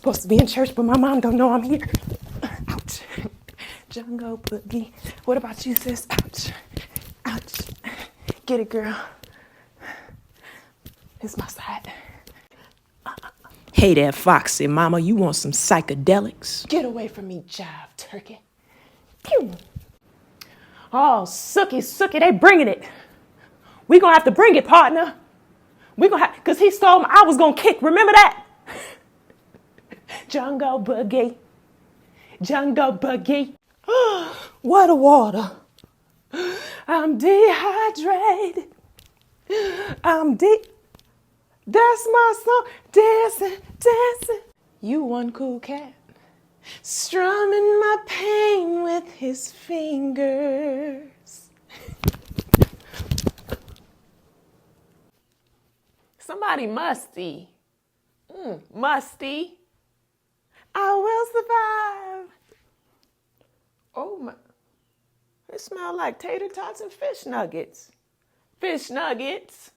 supposed to be in church, but my mom don't know I'm here. Ouch. Jungle boogie. What about you, sis? Ouch. Ouch. Get it, girl. It's my side. Hey there, Foxy Mama, you want some psychedelics? Get away from me, jive turkey. Pew. Oh, Sookie, they bringing it. We gonna have to bring it, partner. We gonna have, cause he stole I was gonna kick, remember that? Jungle boogie. Jungle boogie. What a water. I'm dehydrated. That's my song. Dancing, dancing. You one cool cat. Strumming my pain with his fingers. Somebody musty. Musty. I will survive. Oh my. It smells like tater tots and fish nuggets. Fish nuggets.